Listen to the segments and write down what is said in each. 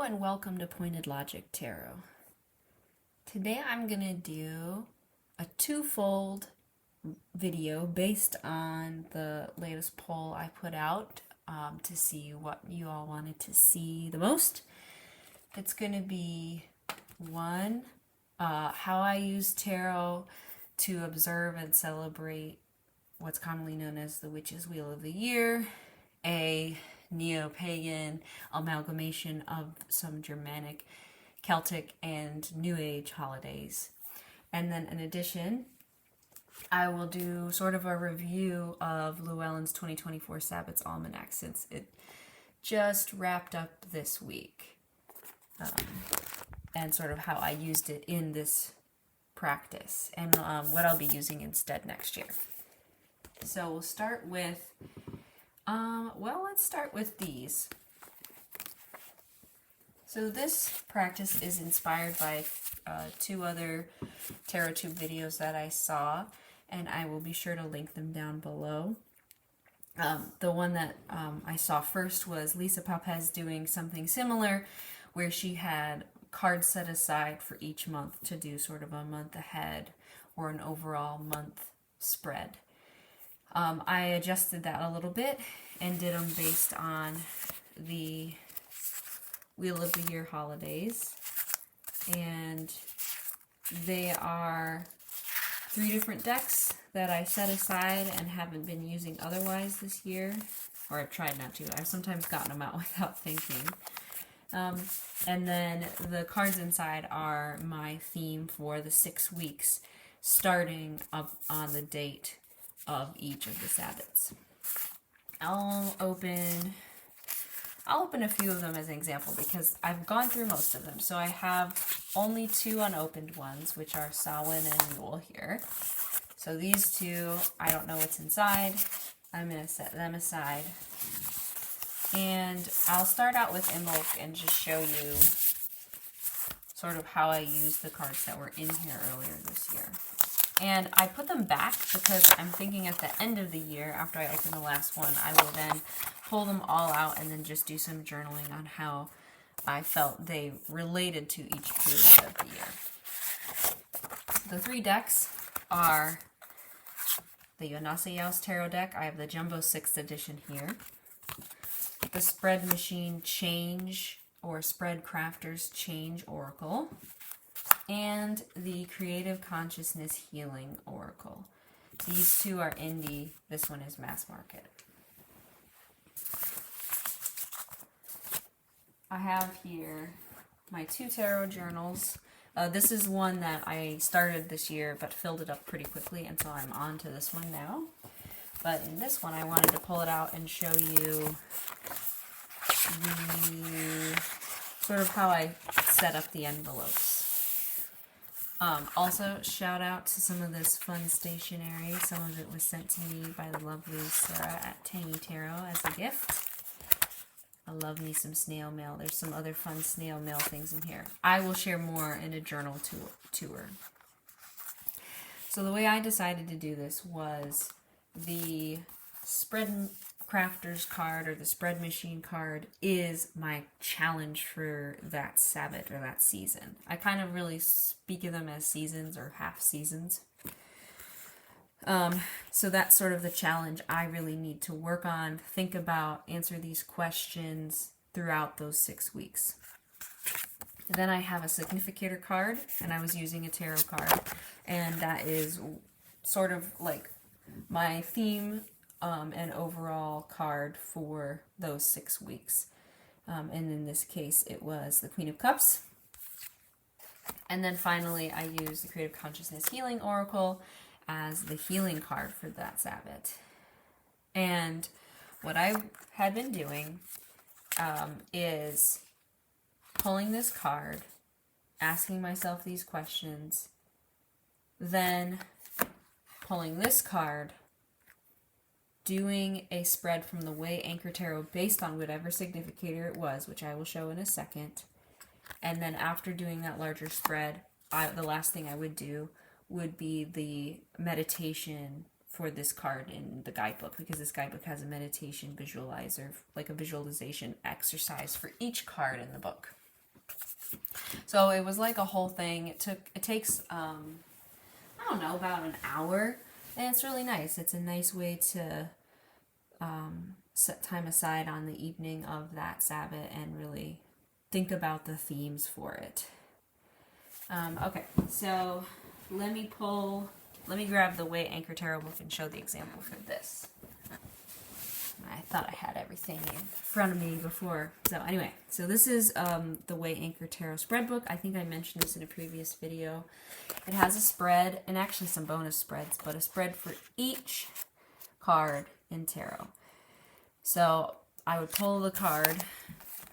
and welcome to Pointed Logic Tarot. Today I'm going to do a twofold video based on the latest poll I put out to see what you all wanted to see the most. It's going to be one, how I use tarot to observe and celebrate what's commonly known as the Witch's Wheel of the Year, a neo-pagan amalgamation of some Germanic, Celtic, and New Age holidays. And then in addition, I will do sort of a review of Llewellyn's 2024 Sabbath's Almanac since it just wrapped up this week. And sort of how I used it in this practice and what I'll be using instead next year. So we'll start with let's start with these. So this practice is inspired by two other tarot tube videos that I saw, and I will be sure to link them down below. The one that I saw first was Lisa Papez doing something similar, where she had cards set aside for each month to do sort of a month ahead or an overall month spread. I adjusted that a little bit and did them based on the Wheel of the Year holidays. And they are 3 different decks that I set aside and haven't been using otherwise this year. Or I've tried not to. I've sometimes gotten them out without thinking. And then the cards inside are my theme for the 6 weeks, starting up on the date of each of the Sabbaths. I'll open a few of them as an example because I've gone through most of them. So I have only 2 unopened ones, which are Samhain and Yule here. So these 2, I don't know what's inside. I'm going to set them aside. And I'll start out with Imbolc and just show you sort of how I used the cards that were in here earlier this year. And I put them back because I'm thinking at the end of the year, after I open the last one, I will then pull them all out and then just do some journaling on how I felt they related to each period of the year. The 3 decks are the Yonasayao's Tarot deck. I have the Jumbo 6th edition here. The Spread Machine Change or Spread Crafters Change Oracle. And the Creative Consciousness Healing Oracle. These 2 are indie. This one is mass market. I have here my 2 tarot journals. This is one that I started this year but filled it up pretty quickly, and so I'm on to this one now. But in this one, I wanted to pull it out and show you the sort of how I set up the envelopes. Also, shout out to some of this fun stationery. Some of it was sent to me by the lovely Sarah at Tangy Tarot as a gift. I love me some snail mail. There's some other fun snail mail things in here. I will share more in a journal tour. So the way I decided to do this was the Spread Crafters card or the Spread Machine card is my challenge for that Sabbath or that season. I kind of really speak of them as seasons or half seasons. So that's sort of the challenge I really need to work on, think about, answer these questions throughout those 6 weeks. Then I have a significator card, and I was using a tarot card, and that is sort of like my theme and overall card for those 6 weeks. And in this case, it was the Queen of Cups. And then finally, I used the Creative Consciousness Healing Oracle as the healing card for that Sabbath. And what I had been doing is pulling this card, asking myself these questions, then pulling this card, doing a spread from the Way Anchor Tarot based on whatever significator it was, which I will show in a second. And then after doing that larger spread, the last thing I would do would be the meditation for this card in the guidebook, because this guidebook has a meditation visualizer, like a visualization exercise for each card in the book. So it was like a whole thing. It takes I don't know, about an hour, and it's really nice. It's a nice way to set time aside on the evening of that Sabbath and really think about the themes for it. Okay, so let me grab the Way Anchor Tarot book and show the example for this. I thought I had everything in front of me before. So anyway, so this is the Way Anchor Tarot spread book. I think I mentioned this in a previous video. It has a spread, and actually some bonus spreads, but a spread for each card in tarot. So I would pull the card,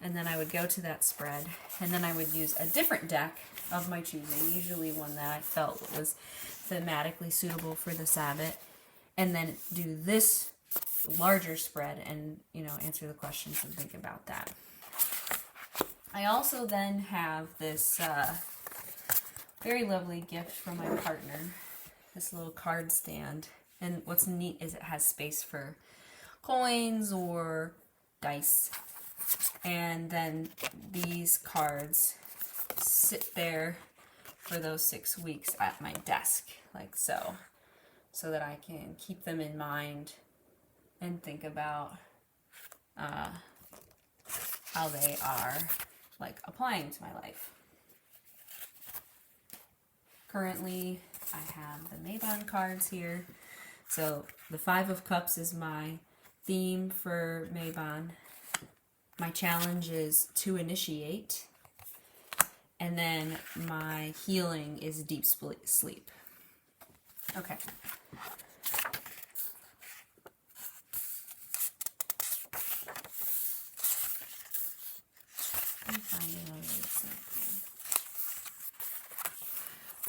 and then I would go to that spread, and then I would use a different deck of my choosing, usually one that I felt was thematically suitable for the Sabbath, and then do this larger spread and, you know, answer the questions and think about that. I also then have this very lovely gift from my partner, this little card stand, and what's neat is it has space for coins or dice, and then these cards sit there for those 6 weeks at my desk, like so that I can keep them in mind and think about how they are like applying to my life. Currently, I have the Mabon cards here. So the Five of Cups is my theme for Mabon. My challenge is to initiate. And then my healing is deep sleep. Okay.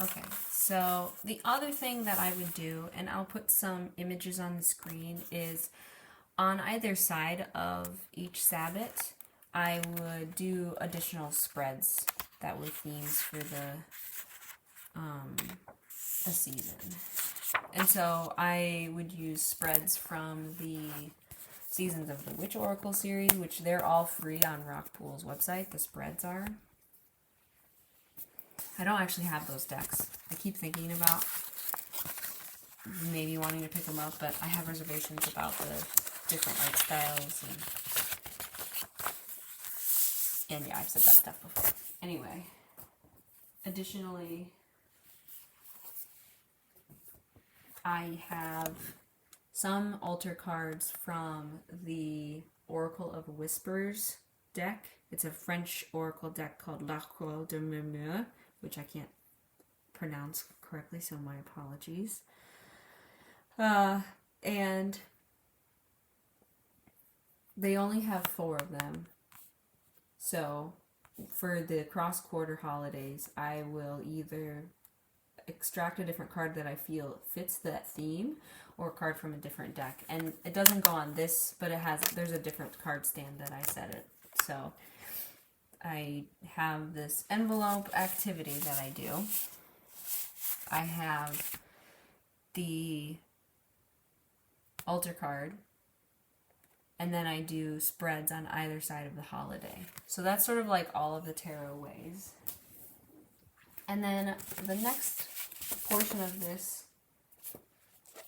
Okay, so the other thing that I would do, and I'll put some images on the screen, is on either side of each Sabbath, I would do additional spreads that were themes for the season. And so I would use spreads from the Seasons of the Witch Oracle series, which they're all free on Rockpool's website, the spreads are. I don't actually have those decks. I keep thinking about maybe wanting to pick them up, but I have reservations about the different art styles, and yeah, I've said that stuff before. Anyway, additionally, I have some altar cards from the Oracle of Whispers deck. It's a French oracle deck called L'Arcle de Murmure, which I can't pronounce correctly, so my apologies. And they only have 4 of them. So for the cross-quarter holidays, I will either extract a different card that I feel fits that theme, or a card from a different deck. And it doesn't go on this, but there's a different card stand that I set it. So I have this envelope activity that I do. I have the altar card, and then I do spreads on either side of the holiday. So that's sort of like all of the tarot ways. And then the next portion of this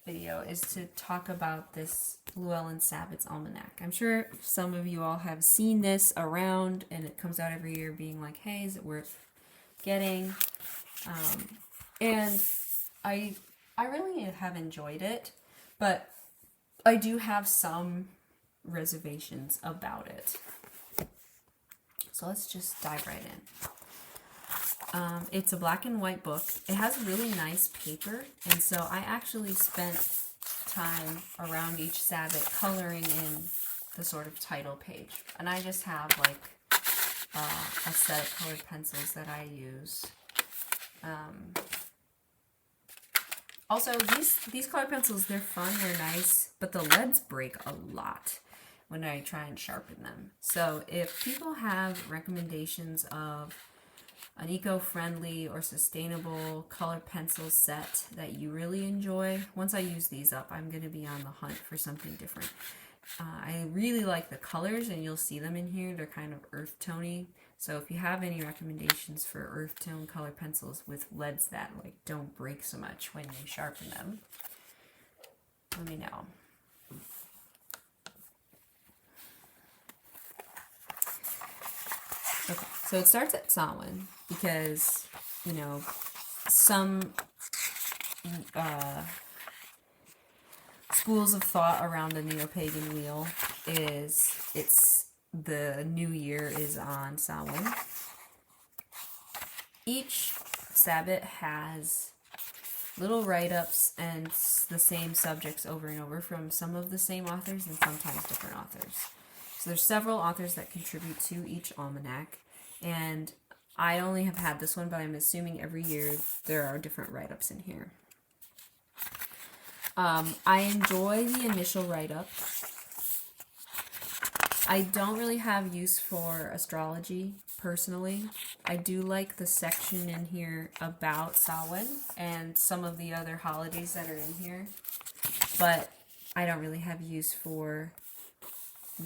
video is to talk about this Llewellyn Sabbath's Almanac. I'm sure some of you all have seen this around, and it comes out every year being like, hey, is it worth getting? And I really have enjoyed it, but I do have some reservations about it. So let's just dive right in. It's a black and white book. It has really nice paper, and so I actually spent time around each Sabbath coloring in the sort of title page. And I just have like a set of colored pencils that I use. Also, these colored pencils, they're fun, they're nice, but the leads break a lot when I try and sharpen them. So if people have recommendations of an eco-friendly or sustainable colored pencil set that you really enjoy, once I use these up, I'm going to be on the hunt for something different. I really like the colors, and you'll see them in here. They're kind of earth tony, So if you have any recommendations for earth tone color pencils with leads that like don't break so much when you sharpen them, let me know. Okay, so it starts at Samhain because, you know, some schools of thought around the neo-pagan wheel is the new year is on Samhain. Each Sabbath has little write-ups and the same subjects over and over from some of the same authors and sometimes different authors. So there's several authors that contribute to each almanac, and I only have had this one, but I'm assuming every year there are different write-ups in here. I enjoy the initial write-up. I don't really have use for astrology, personally. I do like the section in here about Samhain and some of the other holidays that are in here, but I don't really have use for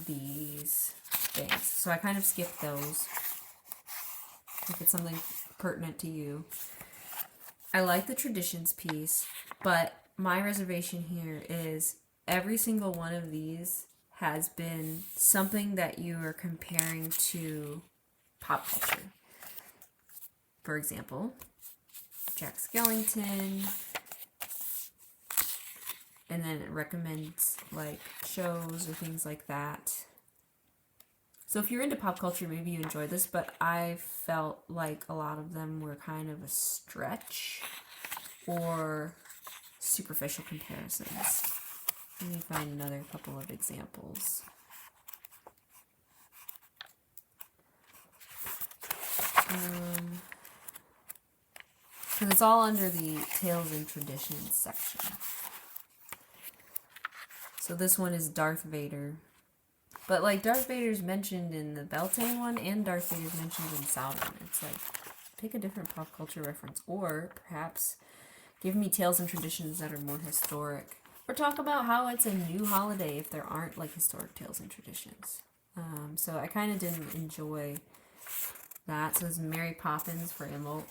these things. So I kind of skip those if it's something pertinent to you. I like the traditions piece, but my reservation here is every single one of these has been something that you are comparing to pop culture. For example, Jack Skellington, and then it recommends like shows or things like that. So if you're into pop culture, maybe you enjoy this, but I felt like a lot of them were kind of a stretch or superficial comparisons. Let me find another couple of examples. Because it's all under the Tales and Traditions section. So this one is Darth Vader. But like Darth Vader's mentioned in the Beltane one and Darth Vader's mentioned in Samhain. It's like, pick a different pop culture reference. Or perhaps give me Tales and Traditions that are more historic. Or talk about how it's a new holiday if there aren't like historic tales and traditions. So I kind of didn't enjoy that. So it's Mary Poppins for Imbolc.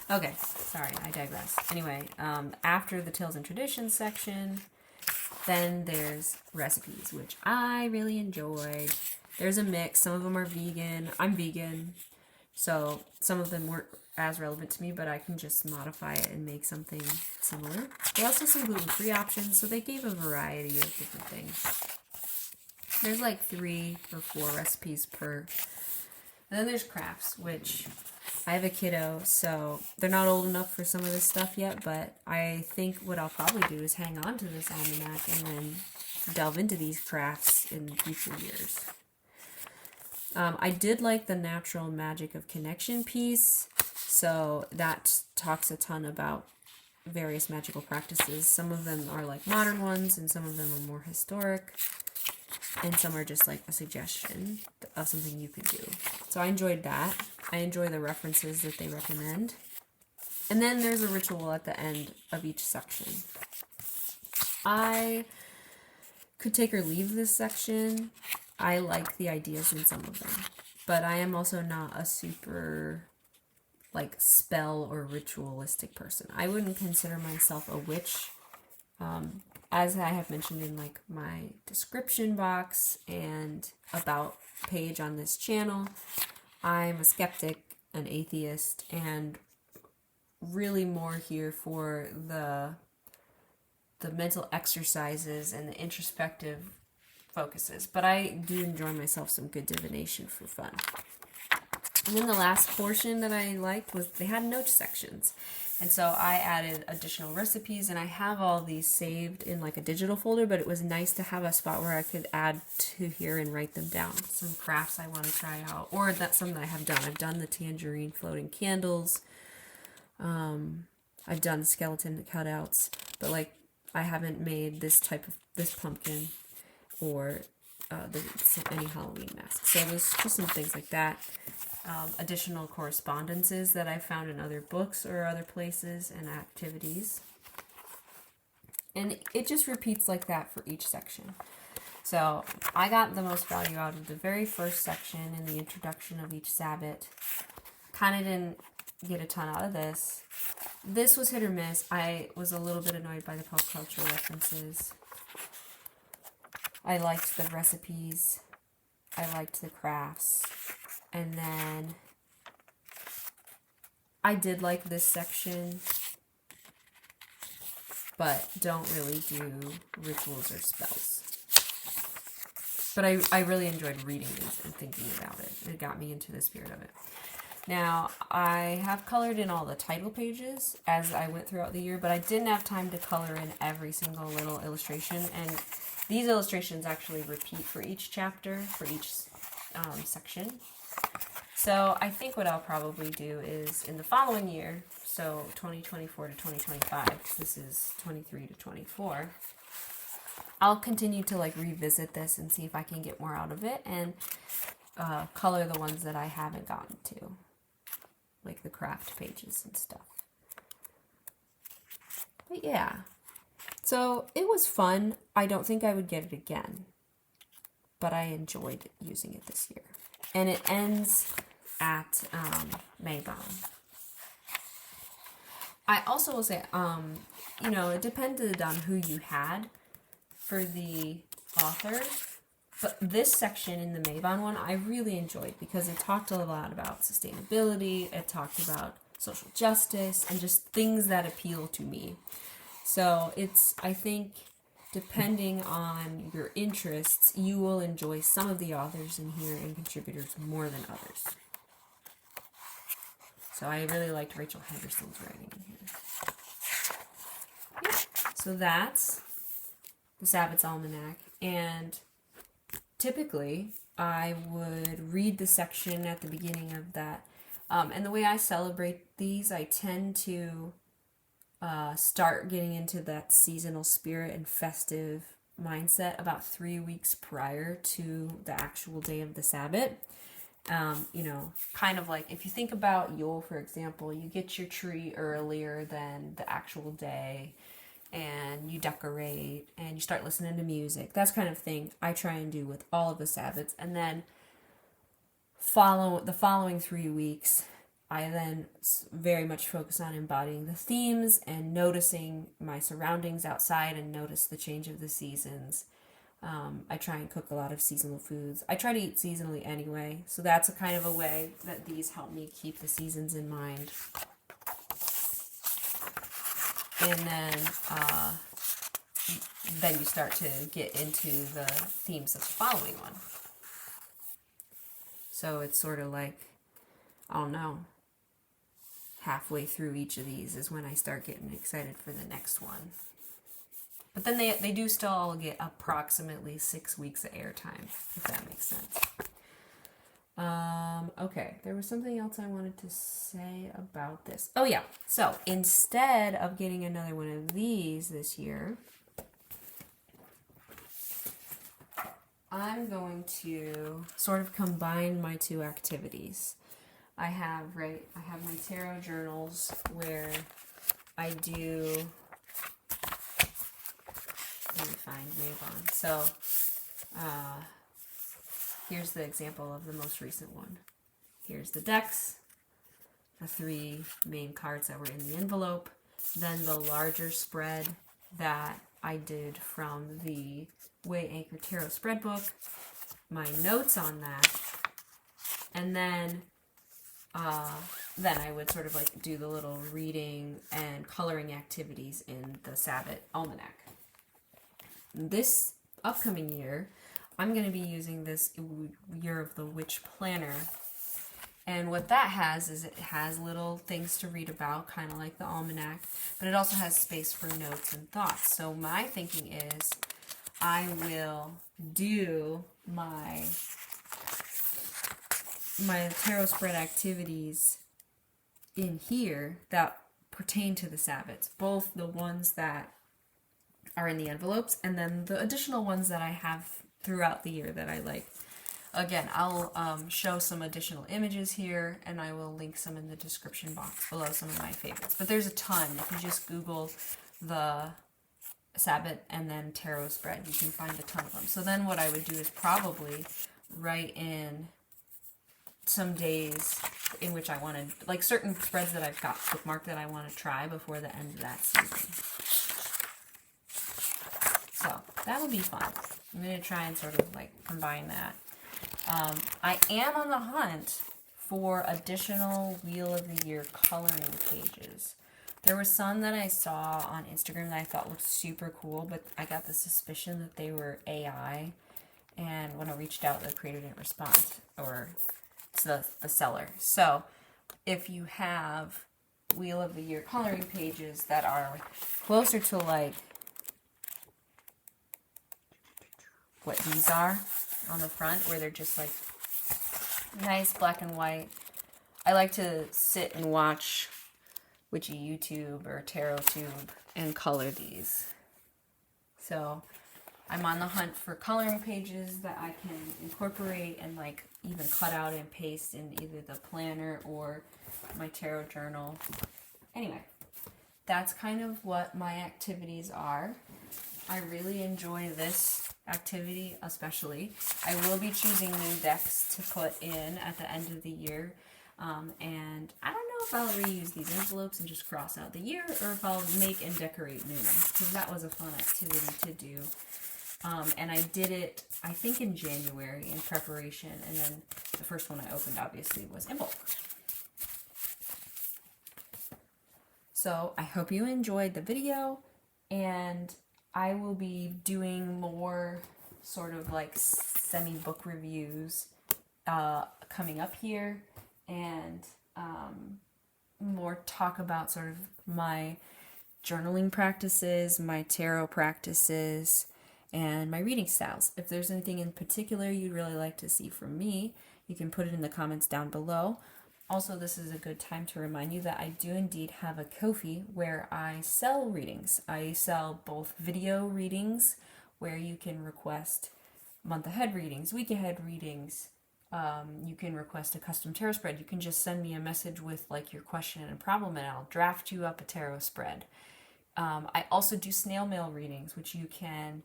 Okay, sorry, I digress. Anyway, after the Tales and Traditions section, then there's recipes, which I really enjoyed. There's a mix. Some of them are vegan. I'm vegan, so some of them weren't as relevant to me, but I can just modify it and make something similar. They also have some gluten-free options, so they gave a variety of different things. There's like 3 or 4 recipes per. And then there's crafts, which I have a kiddo, so they're not old enough for some of this stuff yet, but I think what I'll probably do is hang on to this almanac and then delve into these crafts in future years. I did like the natural magic of connection piece, so that talks a ton about various magical practices. Some of them are like modern ones, and some of them are more historic, and some are just like a suggestion of something you could do. So I enjoyed that. I enjoy the references that they recommend. And then there's a ritual at the end of each section. I could take or leave this section. I like the ideas in some of them, but I am also not a super like spell or ritualistic person. I wouldn't consider myself a witch. As I have mentioned in like my description box and about page on this channel, I'm a skeptic, an atheist, and really more here for the mental exercises and the introspective focuses. But I do enjoy myself some good divination for fun. And then the last portion that I liked was they had note sections. And so I added additional recipes, and I have all these saved in like a digital folder, but it was nice to have a spot where I could add to here and write them down. Some crafts I want to try out, or that's something that I have done. I've done the tangerine floating candles. I've done skeleton cutouts, but like I haven't made this pumpkin or any Halloween masks. So there's just some things like that. Additional correspondences that I found in other books or other places and activities. And it just repeats like that for each section. So I got the most value out of the very first section in the introduction of each Sabbath. Kind of didn't get a ton out of this. This was hit or miss. I was a little bit annoyed by the pop culture references. I liked the recipes. I liked the crafts. And then I did like this section, but don't really do rituals or spells. But I really enjoyed reading these and thinking about it. It got me into the spirit of it. Now, I have colored in all the title pages as I went throughout the year, but I didn't have time to color in every single little illustration, and these illustrations actually repeat for each chapter, for each section. So I think what I'll probably do is in the following year, so 2024 to 2025, this is 23 to 24, I'll continue to like revisit this and see if I can get more out of it and color the ones that I haven't gotten to, like the craft pages and stuff. But yeah, so it was fun. I don't think I would get it again, but I enjoyed using it this year. And it ends at Maybaum. I also will say, you know, it depended on who you had for the author, but this section in the Maybaum one I really enjoyed because it talked a lot about sustainability, it talked about social justice, and just things that appeal to me. So it's, I think, depending on your interests, you will enjoy some of the authors in here and contributors more than others. So I really liked Rachel Henderson's writing in here. Yeah. So that's the Sabbath's Almanac, and typically I would read the section at the beginning of that. And the way I celebrate these, I tend to start getting into that seasonal spirit and festive mindset about 3 weeks prior to the actual day of the Sabbath. You know, kind of like if you think about Yule, for example, you get your tree earlier than the actual day, and you decorate and you start listening to music. That's kind of thing I try and do with all of the Sabbaths. And then the following 3 weeks, I then very much focus on embodying the themes and noticing my surroundings outside and notice the change of the seasons. I try and cook a lot of seasonal foods. I try to eat seasonally anyway, so that's a kind of a way that these help me keep the seasons in mind. And then you start to get into the themes of the following one. So it's sort of like, I don't know, halfway through each of these is when I start getting excited for the next one. But then they do still all get approximately 6 weeks of airtime, if that makes sense. Okay, there was something else I wanted to say about this. Oh yeah, so instead of getting another one of these this year, I'm going to sort of combine my two activities. I have my tarot journals where I do, let me find Maybaum. So, here's the example of the most recent one. Here's the decks, the 3 main cards that were in the envelope, then the larger spread that I did from the Way Anchor Tarot spread book, my notes on that, and then I would sort of like do the little reading and coloring activities in the Sabbath Almanac. This upcoming year, I'm going to be using this Year of the Witch Planner. And what that has is it has little things to read about, kind of like the Almanac, but it also has space for notes and thoughts. So my thinking is I will do my tarot spread activities in here that pertain to the Sabbaths, both the ones that are in the envelopes and then the additional ones that I have throughout the year that I like. Again, I'll show some additional images here, and I will link some in the description box below, some of my favorites. But there's a ton. If you just Google the Sabbath and then tarot spread. You can find a ton of them. So then what I would do is probably write in some days in which I want to, like certain spreads that I've got bookmarked that I want to try before the end of that season. So that'll be fun. I'm going to try and sort of like combine that. I am on the hunt for additional Wheel of the Year coloring pages. There were some that I saw on Instagram that I thought looked super cool, but I got the suspicion that they were AI, and when I reached out, the creator didn't respond, or it's the seller. So if you have Wheel of the Year coloring pages that are closer to like what these are on the front, where they're just like nice black and white. I like to sit and watch Witchy YouTube or Tarot Tube and color these. So I'm on the hunt for coloring pages that I can incorporate and like even cut out and paste in either the planner or my tarot journal. Anyway, that's kind of what my activities are. I really enjoy this activity especially. I will be choosing new decks to put in at the end of the year. And I don't know if I'll reuse these envelopes and just cross out the year, or if I'll make and decorate new ones, because that was a fun activity to do. And I did it, I think, in January in preparation, and then the first one I opened, obviously, was in bulk. So I hope you enjoyed the video, and I will be doing more sort of like semi-book reviews coming up here, and more talk about sort of my journaling practices, my tarot practices, and my reading styles. If there's anything in particular you'd really like to see from me, you can put it in the comments down below. Also, this is a good time to remind you that I do indeed have a Ko-fi where I sell readings. I sell both video readings, where you can request month ahead readings, week ahead readings. You can request a custom tarot spread. You can just send me a message with like your question and problem, and I'll draft you up a tarot spread. I also do snail mail readings, which you can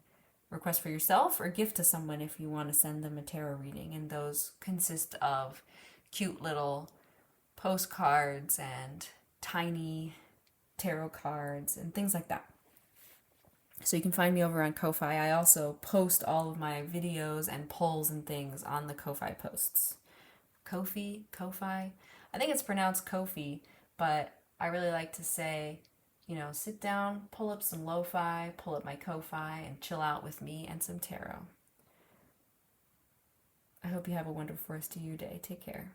request for yourself or gift to someone if you want to send them a tarot reading. And those consist of cute little postcards and tiny tarot cards and things like that. So you can find me over on Ko-fi. I also post all of my videos and polls and things on the Ko-fi posts. Ko-fi? I think it's pronounced Ko-fi, but I really like to say, you know, sit down, pull up some lo-fi, pull up my Ko-fi, and chill out with me and some tarot. I hope you have a wonderful rest of your day. Take care.